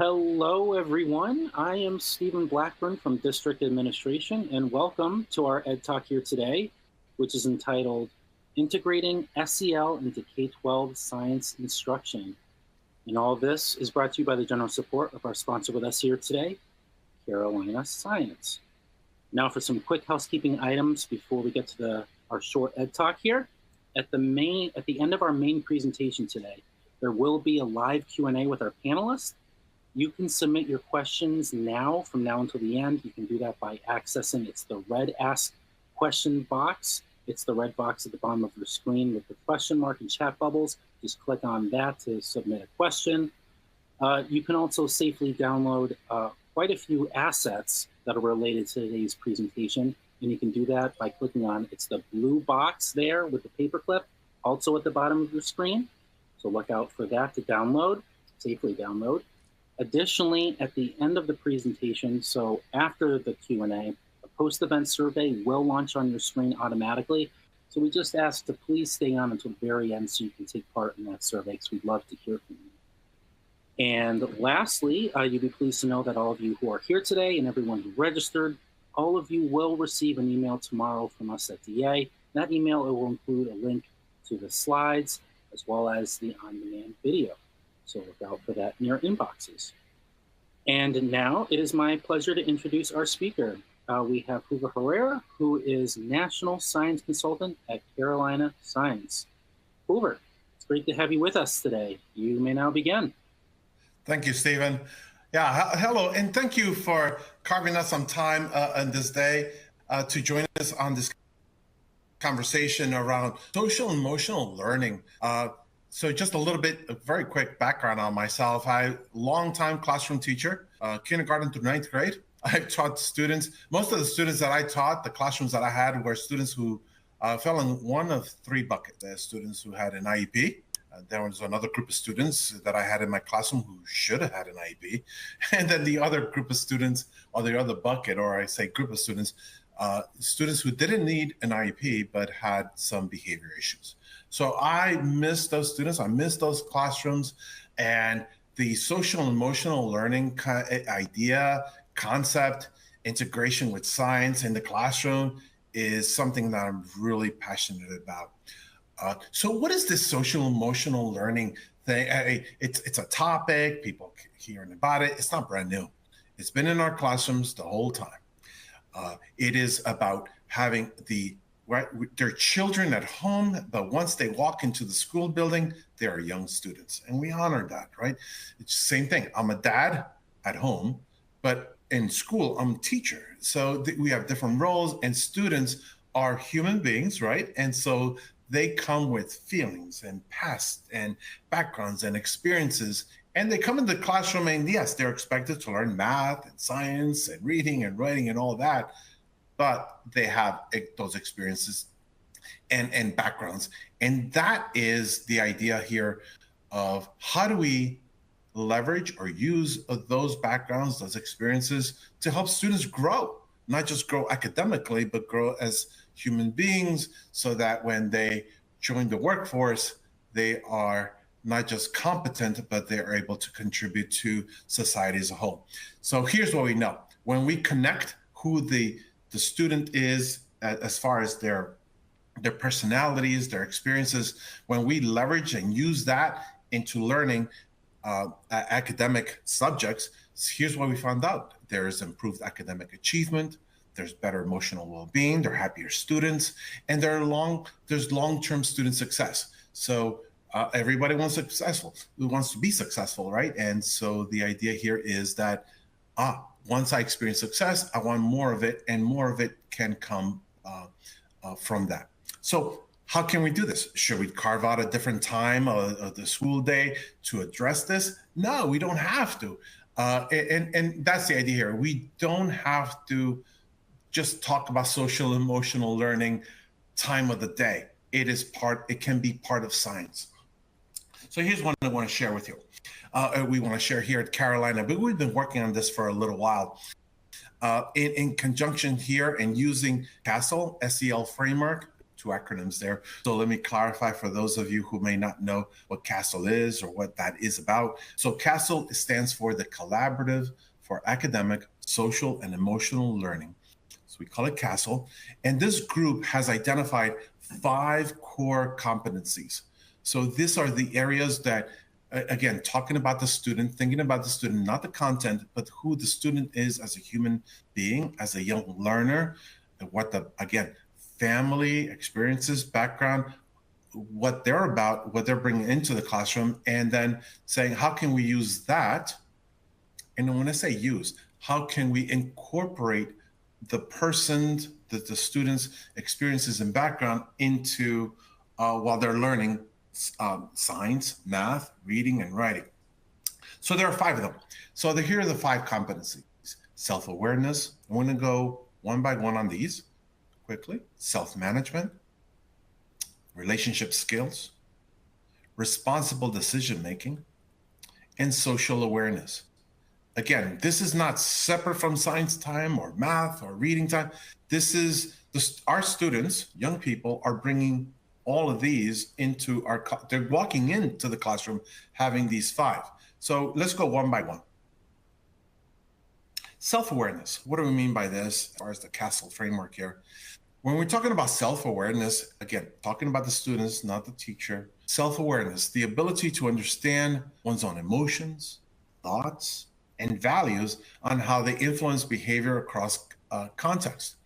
Hello, everyone. I am Stephen Blackburn from District Administration, and welcome to our Ed Talk here today, which is entitled Integrating SEL into K-12 Science Instruction. And all of this is brought to you by the general support of our sponsor with us here today, Carolina Science. Now for some quick housekeeping items before we get to our short Ed Talk here. At the end of our main presentation today, there will be a live Q&A with our panelists. You can submit your questions now, from now until the end. You can do that by accessing, it's the red Ask Question box. It's the red box at the bottom of your screen with the question mark and chat bubbles. Just click on that to submit a question. You can also safely download quite a few assets that are related to today's presentation. And you can do that by clicking on, it's the blue box there with the paperclip, also at the bottom of your screen. So look out for that to download, safely download. Additionally, at the end of the presentation, so after the Q&A, a post-event survey will launch on your screen automatically. So we just ask to please stay on until the very end so you can take part in that survey, because we'd love to hear from you. And lastly, you'd be pleased to know that all of you who are here today and everyone who registered, all of you will receive an email tomorrow from us at DA. That email will include a link to the slides as well as the on-demand video. So look out for that in your inboxes. And now it is my pleasure to introduce our speaker. We have Hoover Herrera, who is National Science Consultant at Carolina Science. Hoover, it's great to have you with us today. You may now begin. Thank you, Stephen. Yeah, hello, and thank you for carving out some time on this day to join us on this conversation around social emotional learning. So just a little bit, a very quick background on myself. I'm a longtime classroom teacher, kindergarten through 9th grade. I've taught students, most of the students that I taught, the classrooms that I had were students who fell in one of three buckets. There's students who had an IEP. There was another group of students that I had in my classroom who should have had an IEP. And then the other group of students, or the other bucket, or I say group of students, students who didn't need an IEP but had some behavior issues. So I miss those students, I miss those classrooms, and the social and emotional learning idea, concept, integration with science in the classroom is something that I'm really passionate about. So what is this social emotional learning thing? It's a topic, people hearing about it. It's not brand new. It's been in our classrooms the whole time. It is about having they're children at home, but once they walk into the school building, they are young students. And we honor that, right? It's the same thing. I'm a dad at home, but in school, I'm a teacher. So we have different roles, and students are human beings, right? And so they come with feelings and past and backgrounds and experiences. And they come in the classroom, and yes, they're expected to learn math and science and reading and writing and all that. But they have those experiences and backgrounds. And that is the idea here of how do we leverage or use those backgrounds, those experiences to help students grow, not just grow academically, but grow as human beings, so that when they join the workforce, they are not just competent, but they are able to contribute to society as a whole. So here's what we know. When we connect who the student is as far as their personalities, their experiences, when we leverage and use that into learning academic subjects, here's what we found out. There is improved academic achievement, there's better emotional well-being, they're happier students, and there's long-term student success. So everybody wants successful, who wants to be successful, right? And so the idea here is that once I experience success, I want more of it, and more of it can come from that. So how can we do this? Should we carve out a different time of the school day to address this? No, we don't have to. And that's the idea here. We don't have to just talk about social emotional learning time of the day. It can be part of science. So here's one I want to share with you. We want to share here at Carolina, but we've been working on this for a little while. In conjunction here and using CASTLE SEL framework two acronyms there. So let me clarify for those of you who may not know what CASEL is or what that is about. So CASEL stands for the Collaborative for Academic, Social, and Emotional Learning. So we call it CASEL. And this group has identified 5 core competencies. So these are the areas that, again, talking about the student, thinking about the student, not the content, but who the student is as a human being, as a young learner, and what the, again, family experiences, background, what they're about, what they're bringing into the classroom, and then saying, how can we use that? And when I say use, how can we incorporate the person's, the student's experiences and background into while they're learning science, math, reading, and writing. So there are 5 of them. So here are the 5 competencies. Self-awareness. I want to go one by one on these quickly. Self-management, relationship skills, responsible decision-making, and social awareness. Again, this is not separate from science time or math or reading time. This is our students, young people, are bringing all of these into they're walking into the classroom having these 5. So let's go one by one. Self-awareness. What do we mean by this as far as the CASEL framework here? When we're talking about self-awareness, again, talking about the students, not the teacher. Self-awareness, the ability to understand one's own emotions, thoughts, and values on how they influence behavior across context.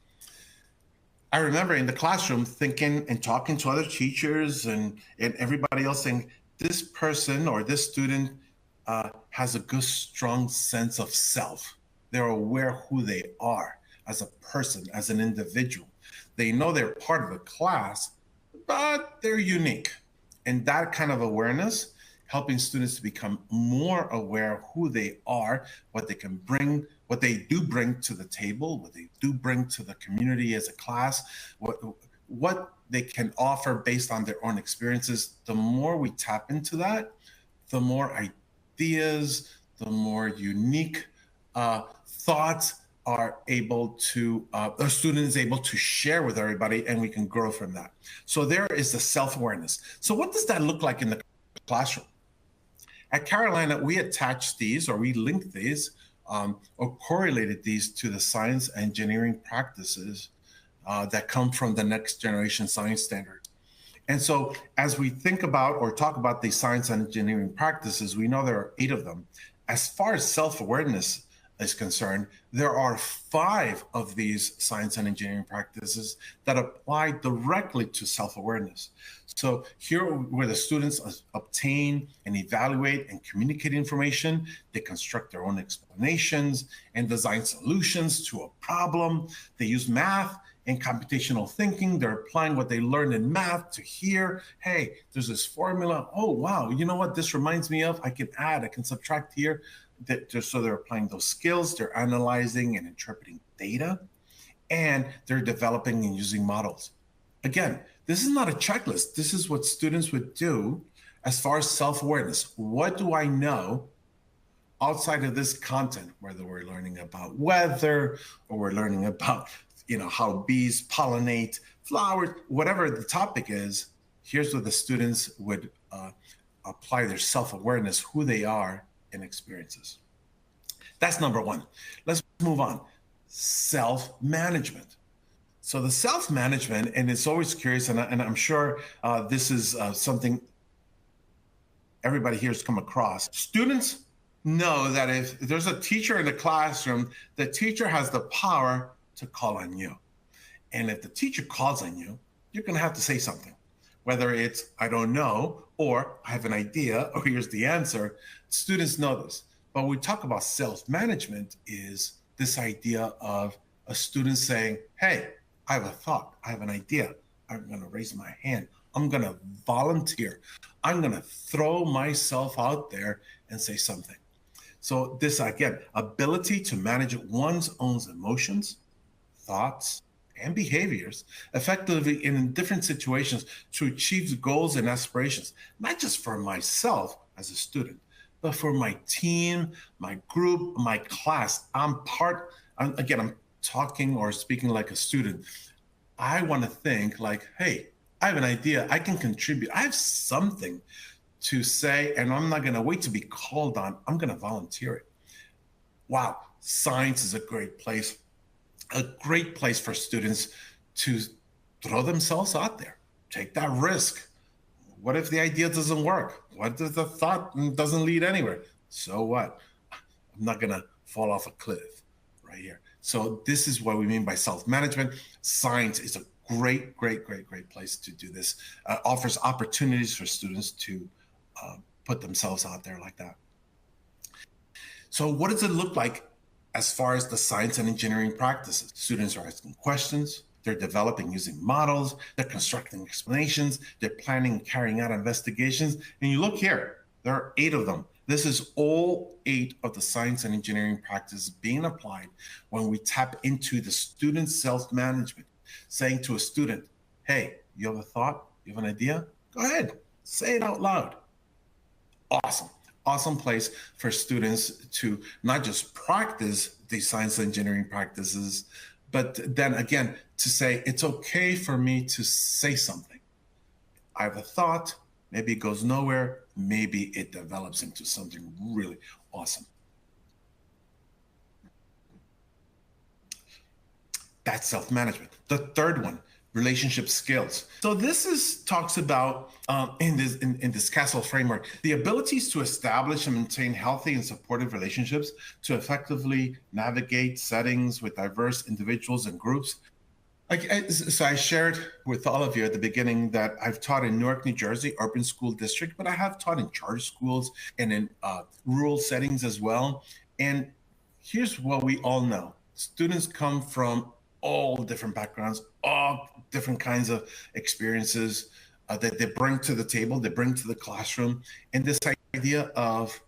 I remember in the classroom thinking and talking to other teachers and everybody else saying, this person or this student has a good, strong sense of self. They're aware who they are as a person, as an individual. They know they're part of the class, but they're unique. And that kind of awareness, helping students to become more aware of who they are, what they can bring, what they do bring to the table, what they do bring to the community as a class, what they can offer based on their own experiences. The more we tap into that, the more ideas, the more unique thoughts are able to, the student is able to share with everybody, and we can grow from that. So there is the self-awareness. So what does that look like in the classroom? At Carolina, we attached these, or we linked these, or correlated these to the science engineering practices that come from the next generation science standard. And so as we think about or talk about these science and engineering practices, we know there are 8 of them. As far as self-awareness is concerned, there are 5 of these science and engineering practices that apply directly to self-awareness. So here where the students obtain and evaluate and communicate information, they construct their own explanations and design solutions to a problem. They use math and computational thinking. They're applying what they learned in math to here. Hey, there's this formula. Oh, wow. You know what this reminds me of? I can add, I can subtract here. So they're applying those skills. They're analyzing and interpreting data, and they're developing and using models. Again, this is not a checklist. This is what students would do as far as self-awareness. What do I know outside of this content, whether we're learning about weather or we're learning about, how bees pollinate flowers, whatever the topic is, here's where the students would apply their self-awareness, who they are, and experiences. That's number 1. Let's move on. Self-management. So the self-management, and it's always curious, and I'm sure this is something everybody here has come across. Students know that if there's a teacher in the classroom, the teacher has the power to call on you. And if the teacher calls on you, you're going to have to say something, whether it's, I don't know, or I have an idea, or here's the answer. Students know this. But when we talk about self-management is this idea of a student saying, hey, I have a thought, I have an idea. I'm going to raise my hand. I'm going to volunteer. I'm going to throw myself out there and say something. So this, again, ability to manage one's own emotions, thoughts, and behaviors effectively in different situations to achieve goals and aspirations, not just for myself as a student, but for my team, my group, my class. I'm talking or speaking like a student. I want to think like, hey, I have an idea. I can contribute. I have something to say, and I'm not going to wait to be called on. I'm going to volunteer it. Wow, science is a great place for students to throw themselves out there, take that risk. What if the idea doesn't work? What if the thought doesn't lead anywhere? So what? I'm not going to fall off a cliff right here. So this is what we mean by self-management. Science is a great, great, great, great place to do this. Offers opportunities for students to put themselves out there like that. So what does it look like as far as the science and engineering practices? Students are asking questions, they're developing using models, they're constructing explanations, they're planning and carrying out investigations. And you look here, there are 8 of them. This is all 8 of the science and engineering practices being applied when we tap into the student's self-management, saying to a student, hey, you have a thought? You have an idea? Go ahead, say it out loud. Awesome. Awesome place for students to not just practice these science and engineering practices, but then again, to say, it's okay for me to say something. I have a thought, maybe it goes nowhere, maybe it develops into something really awesome. That's self-management. The third one, relationship skills. So this talks about in this CASTLE framework, the abilities to establish and maintain healthy and supportive relationships to effectively navigate settings with diverse individuals and groups. So I shared with all of you at the beginning that I've taught in Newark, New Jersey, urban school district, but I have taught in charter schools and in rural settings as well. And here's what we all know. Students come from all different backgrounds, all different kinds of experiences that they bring to the table, they bring to the classroom. And this idea of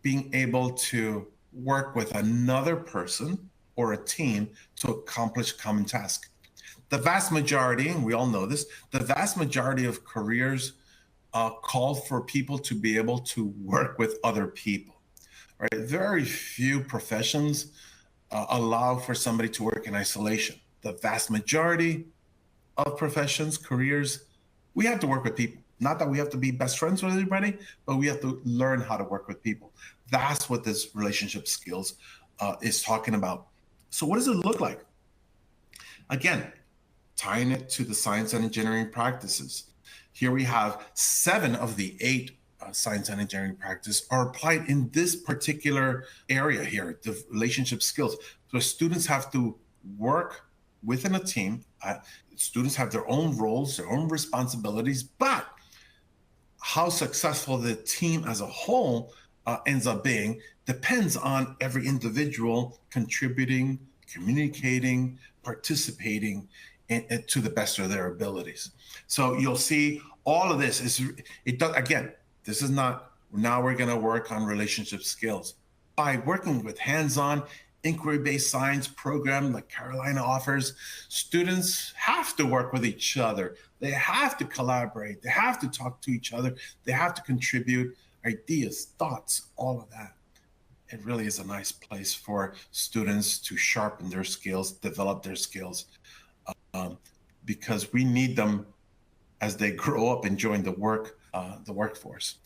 being able to work with another person or a team to accomplish a common task. The vast majority, and we all know this, the vast majority of careers call for people to be able to work with other people, right? Very few professions allow for somebody to work in isolation. The vast majority of professions, careers, we have to work with people. Not that we have to be best friends with everybody, but we have to learn how to work with people. That's what this relationship skills is talking about. So what does it look like? Again, tying it to the science and engineering practices. Here we have 7 of the 8 science and engineering practices are applied in this particular area here, the relationship skills. So students have to work within a team. Students have their own roles, their own responsibilities, but how successful the team as a whole ends up being depends on every individual contributing, communicating, participating to the best of their abilities. So you'll see all of this again, this is not, now we're going to work on relationship skills. By working with hands-on inquiry-based science program like Carolina offers, students have to work with each other. They have to collaborate. They have to talk to each other. They have to contribute ideas, thoughts, all of that. It really is a nice place for students to sharpen their skills, develop their skills, because we need them as they grow up and join the workforce.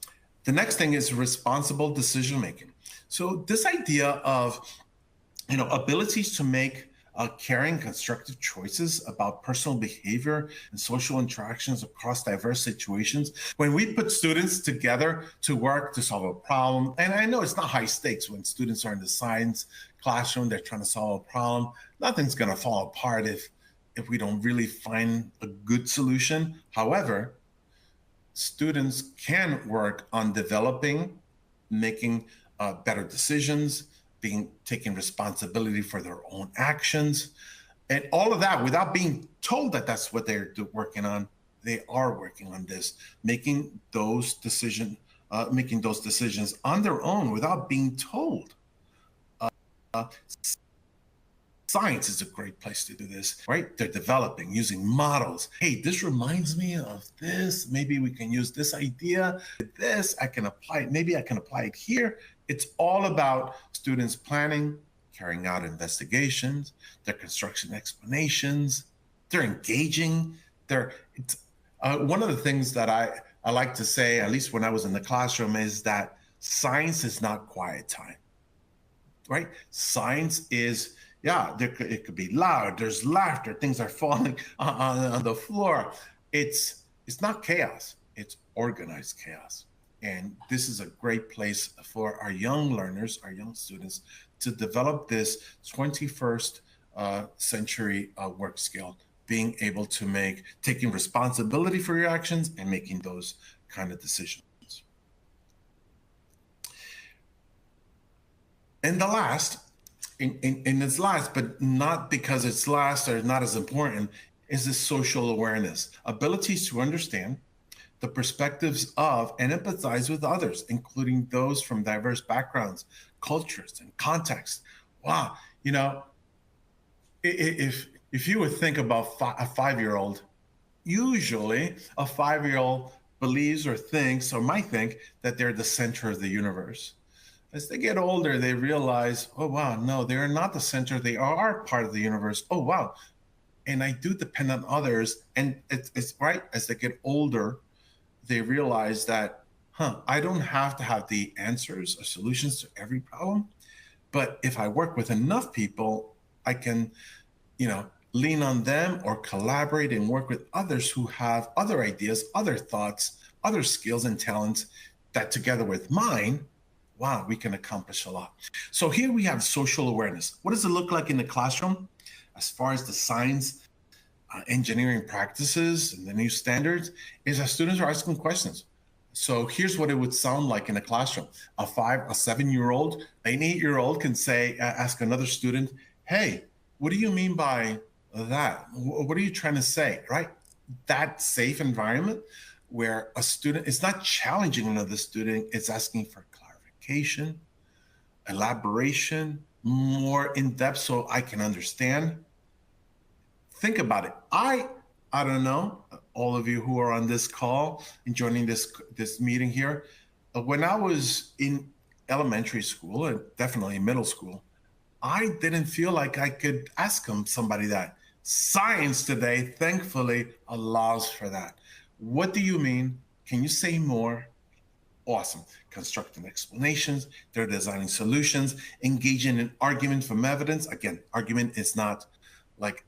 The next thing is responsible decision making. So this idea of abilities to make caring, constructive choices about personal behavior and social interactions across diverse situations. When we put students together to work to solve a problem, and I know it's not high stakes when students are in the science classroom, they're trying to solve a problem. Nothing's going to fall apart if we don't really find a good solution. However, students can work on developing, making better decisions, taking responsibility for their own actions, and all of that without being told that that's what they're working on. They are working on this, making those decisions on their own without being told. Science is a great place to do this, right? They're developing using models. Hey, this reminds me of this. Maybe we can use this idea. This, I can apply it. Maybe I can apply it here. It's all about students planning, carrying out investigations, their construction explanations, They're engaging. One of the things that I like to say, at least when I was in the classroom, is that science is not quiet time, right? Science is, yeah, it could be loud. There's laughter. Things are falling on the floor. It's not chaos. It's organized chaos. And this is a great place for our young learners, our young students, to develop this 21st century work skill, being able to taking responsibility for your actions and making those kind of decisions. And the last, in its last, but not because it's last or not as important, is this social awareness, abilities to understand the perspectives of and empathize with others, including those from diverse backgrounds, cultures, and contexts. Wow, if you would think about a 5-year-old, usually a 5-year-old believes or thinks or might think that they're the center of the universe. As they get older, they realize, oh, wow, no, they're not the center. They are part of the universe. Oh, wow. And I do depend on others. And it's right. As they get older, they realize that, I don't have to have the answers or solutions to every problem. But if I work with enough people, I can, lean on them or collaborate and work with others who have other ideas, other thoughts, other skills and talents that together with mine, wow, we can accomplish a lot. So here we have social awareness. What does it look like in the classroom as far as the science, engineering practices and the new standards is our students are asking questions. So here's what it would sound like in a classroom. A 7-year-old, an 8-year-old can ask another student, hey, what do you mean by that? What are you trying to say, right? That safe environment where a student is not challenging another student, it's asking for clarification, elaboration, more in depth so I can understand. Think about it. I don't know, all of you who are on this call and joining this meeting here, when I was in elementary school and definitely middle school, I didn't feel like I could ask somebody that. Science today, thankfully, allows for that. What do you mean? Can you say more? Awesome. Constructing explanations, they're designing solutions, engaging in argument from evidence. Again, argument is not like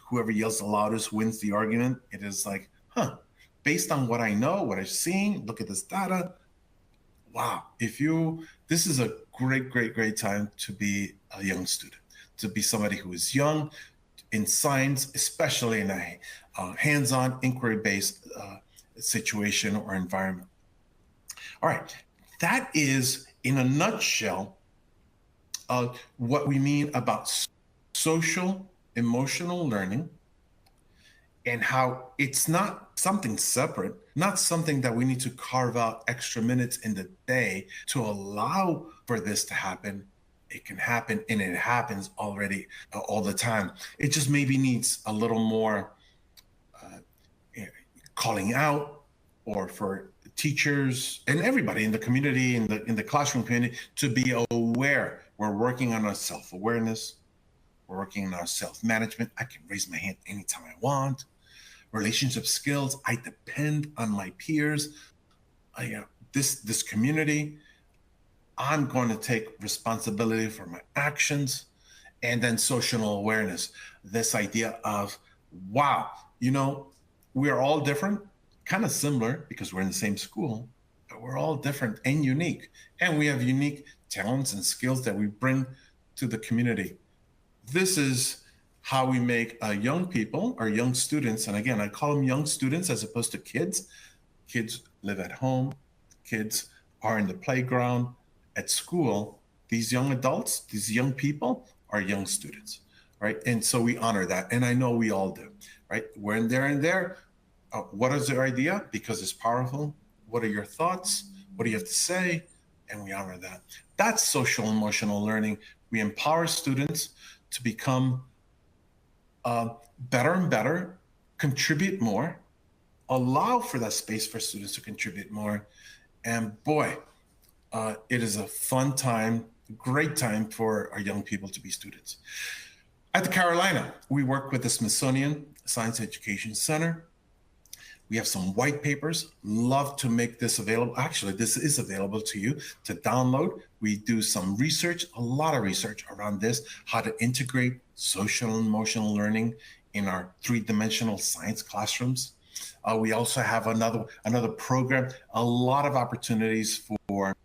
whoever yells the loudest wins the argument. It is like, based on what I know, what I've seen, look at this data. Wow. This is a great time to be a young student, to be somebody who is young in science, especially in a hands-on inquiry-based situation or environment. All right, that is in a nutshell what we mean about social emotional learning and how it's not something separate, not something that we need to carve out extra minutes in the day to allow for this to happen. It can happen, and it happens already all the time. It just maybe needs a little more calling out, or for teachers and everybody in the community, in the classroom community, to be aware. We're working on our self-awareness. We're working on our self-management. I can raise my hand anytime I want. Relationship skills. I depend on my peers. This community. I'm going to take responsibility for my actions. And then social awareness. This idea of, wow, we're all different, kind of similar because we're in the same school, but we're all different and unique. And we have unique talents and skills that we bring to the community. This is how we make young people, our young students, and again, I call them young students as opposed to kids. Kids live at home. Kids are in the playground, at school. These young adults, these young people are young students, right? And so we honor that. And I know we all do, right? We're in there. What is their idea? Because it's powerful. What are your thoughts? What do you have to say? And we honor that. That's social emotional learning. We empower students to become better and better, contribute more, allow for that space for students to contribute more. And boy, it is a fun time, great time for our young people to be students. At the Carolina, we work with the Smithsonian Science Education Center. We have some white papers. Love to make this available. Actually, this is available to you to download. We do some research, a lot of research around this, how to integrate social and emotional learning in our three-dimensional science classrooms. We also have another program, a lot of opportunities for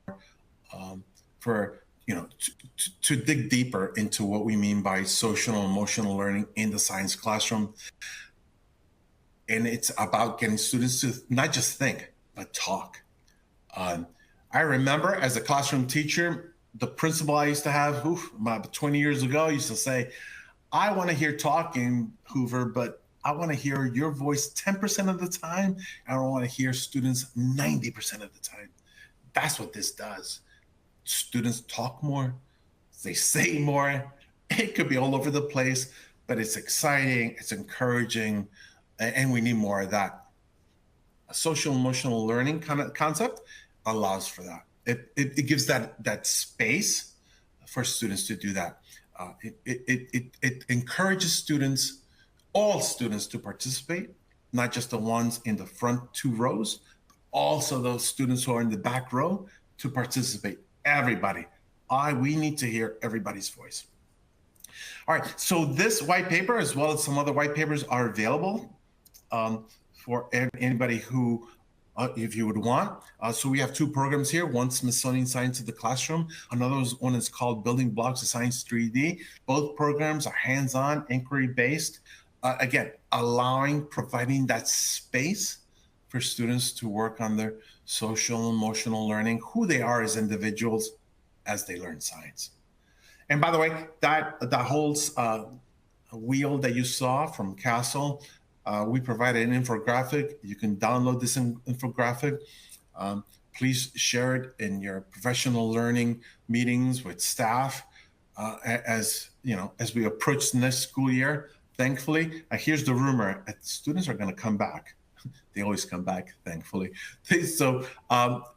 to dig deeper into what we mean by social and emotional learning in the science classroom. And it's about getting students to not just think, but talk. I remember as a classroom teacher, the principal I used to have, about 20 years ago, used to say, I want to hear talking, Hoover, but I want to hear your voice 10% of the time. I don't want to hear students 90% of the time. That's what this does. Students talk more, they say more. It could be all over the place, but it's exciting, it's encouraging, and we need more of that. A social emotional learning kind of concept allows for that. It gives that space for students to do that. It encourages students, all students, to participate, not just the ones in the front two rows, also those students who are in the back row to participate. Everybody. We need to hear everybody's voice. All right, so this white paper, as well as some other white papers, are available for anybody who, if you would want. So we have two programs here. One, Smithsonian Science of the Classroom. Another one is called Building Blocks of Science 3D. Both programs are hands-on, inquiry-based. Again, providing that space for students to work on their social, emotional learning, who they are as individuals as they learn science. And by the way, that holds wheel that you saw from Castle, we provided an infographic. You can download this infographic. Please share it in your professional learning meetings with staff as we approach the next school year. Thankfully, here's the rumor: students are going to come back. They always come back, thankfully. So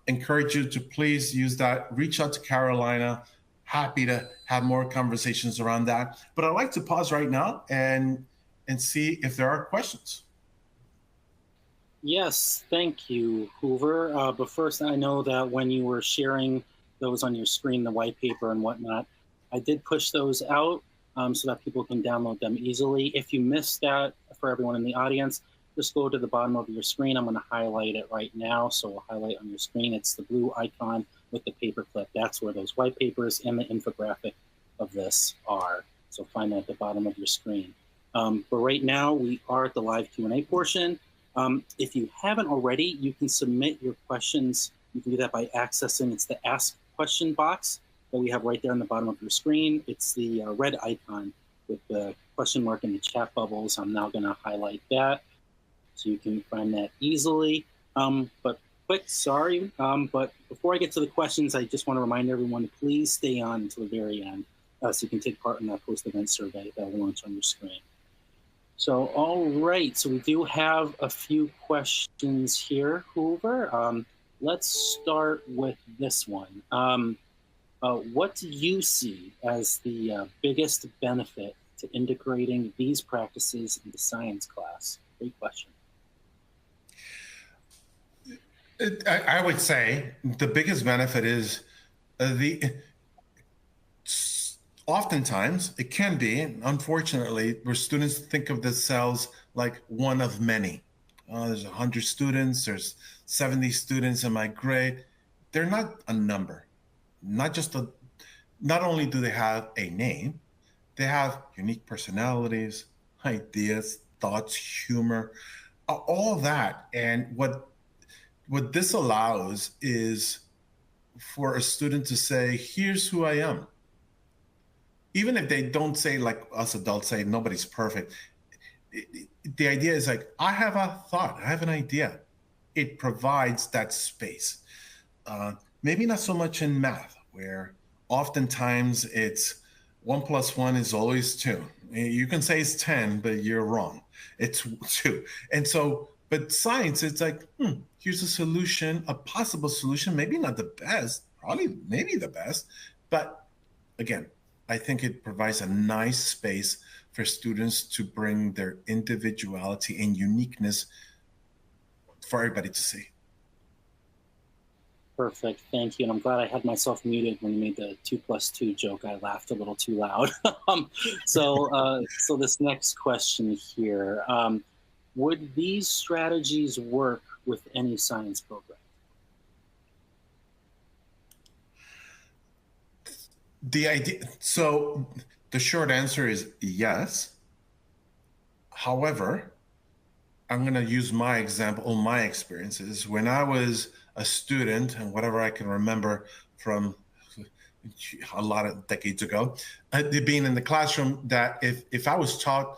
encourage you to please use that. Reach out to Carolina. Happy to have more conversations around that. But I'd like to pause right now and see if there are questions. Yes, thank you, Hoover. But first, I know that when you were sharing those on your screen, the white paper and whatnot, I did push those out so that people can download them easily. If you missed that, for everyone in the audience, just go to the bottom of your screen. I'm going to highlight it right now. So we'll highlight on your screen. It's the blue icon with the paperclip. That's where those white papers and the infographic of this are. So find that at the bottom of your screen. But right now, we are at the live Q&A portion. If you haven't already, you can submit your questions. You can do that by accessing, it's the Ask Question box that we have right there on the bottom of your screen. It's the red icon with the question mark in the chat bubbles. I'm now going to highlight that so you can find that easily. But before I get to the questions, I just want to remind everyone to please stay on until the very end so you can take part in that post-event survey that will launch on your screen. So, all right, so we do have a few questions here, Hoover. Let's start with this one. What do you see as the biggest benefit to integrating these practices into science class? Great question. I would say the biggest benefit is oftentimes it can be, unfortunately, where students think of themselves like one of many. There's 100 students, there's 70 students in my grade. They're not a number. Not only do they have a name, they have unique personalities, ideas, thoughts, humor, all that. And what this allows is for a student to say, here's who I am. Even if they don't say, like us adults say, nobody's perfect. The idea is like, I have a thought, I have an idea. It provides that space. Maybe not so much in math, where oftentimes it's 1 + 1 is always 2. You can say it's 10, but you're wrong. It's 2. And so, but science, it's like, here's a solution, a possible solution, maybe not the best, probably maybe the best, but again, I think it provides a nice space for students to bring their individuality and uniqueness for everybody to see. Perfect. Thank you. And I'm glad I had myself muted when you made the 2+2 joke. I laughed a little too loud. So this next question here, would these strategies work with any science program? So the short answer is yes. However, I'm going to use my example or my experiences. When I was a student, and whatever I can remember from a lot of decades ago, being in the classroom, that if I was taught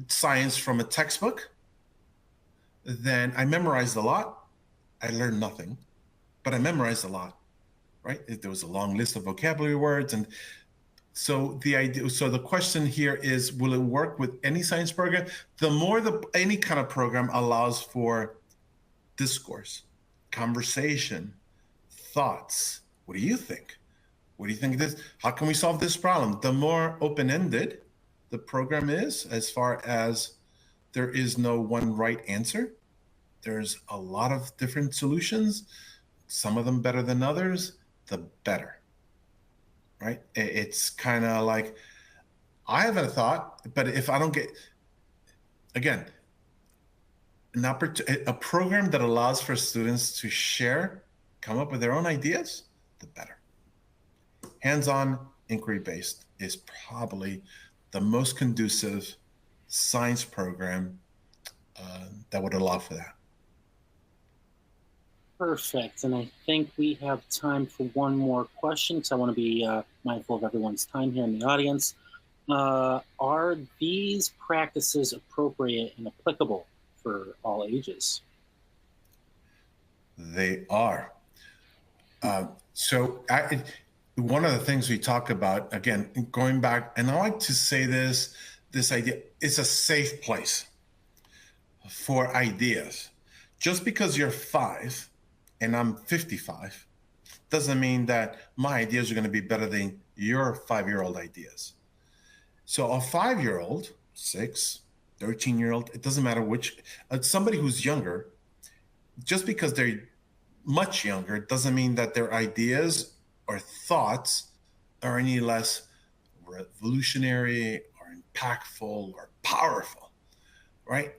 science from a textbook, then I memorized a lot. I learned nothing, but I memorized a lot, right? There was a long list of vocabulary words. And so the question here is, will it work with any science program? The more any kind of program allows for discourse, conversation, thoughts. What do you think? What do you think this? How can we solve this problem? The more open-ended the program is, as far as there is no one right answer, there's a lot of different solutions, some of them better than others, the better. Right? It's kind of like, I have a thought, but if I don't get, again, a program that allows for students to share, come up with their own ideas, the better. Hands-on, inquiry-based is probably the most conducive science program that would allow for that. Perfect. And I think we have time for one more question, because I want to be mindful of everyone's time here in the audience. Are these practices appropriate and applicable for all ages? They are. One of the things we talk about, again, going back, and I like to say this idea, it's a safe place for ideas. Just because you're 5 and I'm 55 doesn't mean that my ideas are going to be better than your 5-year-old ideas. So a 5-year-old, 6, 13-year-old, it doesn't matter which, somebody who's younger, just because they're much younger doesn't mean that their ideas or thoughts are any less revolutionary or impactful or powerful, right?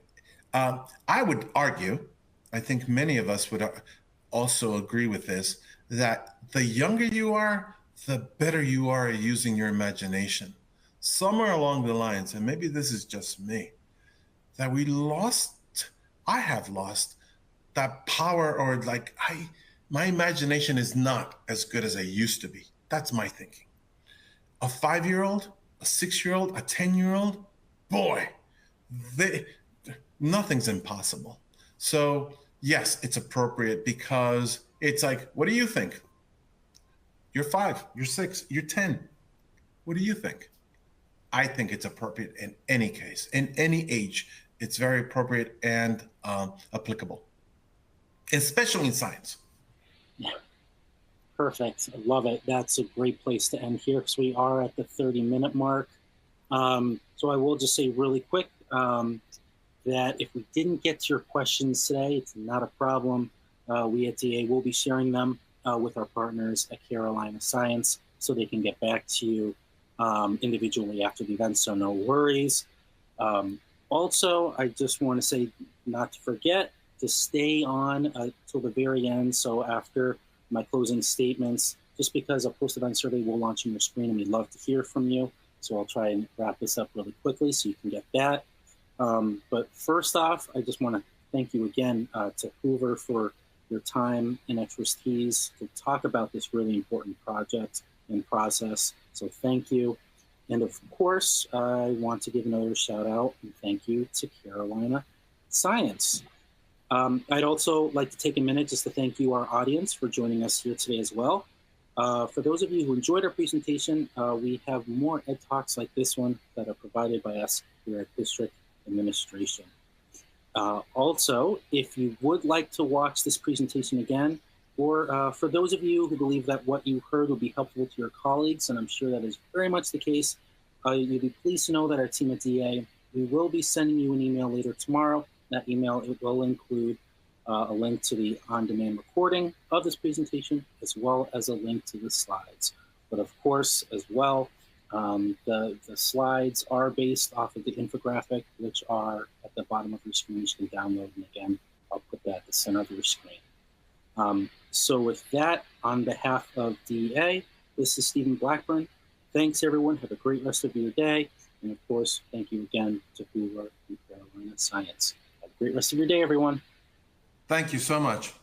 I would argue, I think many of us would also agree with this, that the younger you are, the better you are at using your imagination. Somewhere along the lines, and maybe this is just me, that I have lost that power, or my imagination is not as good as I used to be. That's my thinking. A 5-year-old, a 6-year-old, a 10-year-old, boy, nothing's impossible. So yes, it's appropriate, because it's like, what do you think? You're 5, you're 6, you're 10. What do you think? I think it's appropriate in any case, in any age. It's very appropriate and applicable, especially in science. Yeah. Perfect. I love it. That's a great place to end here, because we are at the 30-minute mark. So I will just say really quick that if we didn't get to your questions today, it's not a problem. We at DA will be sharing them with our partners at Carolina Science, so they can get back to you individually after the event, so no worries. Also, I just want to say, not to forget, to stay on till the very end. So after my closing statements, just because a post-event survey will launch on your screen, and we'd love to hear from you. So I'll try and wrap this up really quickly so you can get that. But first off, I just want to thank you again to Hoover for your time and expertise to talk about this really important project and process. So thank you. And of course, I want to give another shout out and thank you to Carolina Science. I'd also like to take a minute just to thank you, our audience, for joining us here today as well. For those of you who enjoyed our presentation, we have more Ed Talks like this one that are provided by us here at District Administration. Also, if you would like to watch this presentation again, Or for those of you who believe that what you heard will be helpful to your colleagues, and I'm sure that is very much the case, you'll be pleased to know that our team at DA, we will be sending you an email later tomorrow. That email, it will include a link to the on-demand recording of this presentation, as well as a link to the slides. But of course, as well, the slides are based off of the infographic, which are at the bottom of your screen. You can download, and again, I'll put that at the center of your screen. So with that, on behalf of DEA, this is Stephen Blackburn. Thanks, everyone. Have a great rest of your day. And of course, thank you again to Hoover and Carolina Science. Have a great rest of your day, everyone. Thank you so much.